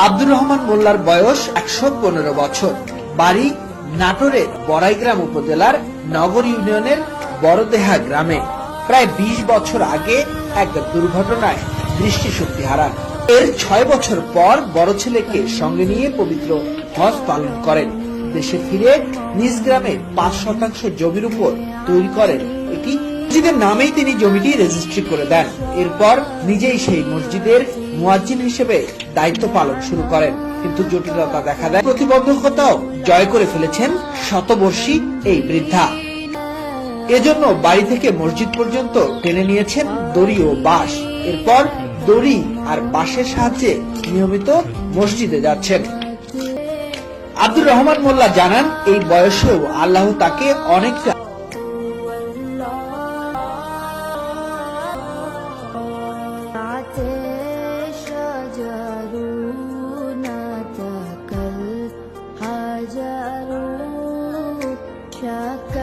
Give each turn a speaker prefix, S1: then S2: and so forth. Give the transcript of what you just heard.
S1: আব্দুর রহমান মোল্লার বয়স ১১৫ বছর। বাড়ি নাটোরের বড়াইগ্রাম উপজেলার নগর ইউনিয়নের বড়দেহা গ্রামে। প্রায় ২০ বছর আগে এক দুর্ঘটনায় দৃষ্টিশক্তি হারান। এর ৬ বছর পর বড় ছেলেকে সঙ্গে নিয়ে পবিত্র হজ পালন করেন। দেশে ফিরে নিজ গ্রামে ৫% জমির উপর তৈরি করেন একটি মসজিদের নামেই তিনি জমিটি রেজিস্ট্রি করে দেন। এরপর নিজেই সেই মসজিদের মুয়াজ্জিন হিসেবে দায়িত্ব পালন শুরু করেন। কিন্তু জটিলতা দেখা দেয়, প্রতিবন্ধকতাও জয় করে ফেলেছেন শতবর্ষী এই বৃদ্ধা। এজন্য বাড়ি থেকে মসজিদ পর্যন্ত টেনে নিয়েছেন দড়ি ও বাঁশ। এরপর দড়ি আর বাঁশের সাহায্যে নিয়মিত মসজিদে যাচ্ছেন। আব্দুর রহমান মোল্লা জানান, এই বয়সেও আল্লাহ তাকে অনেকটা
S2: شجرون تكل حجر شك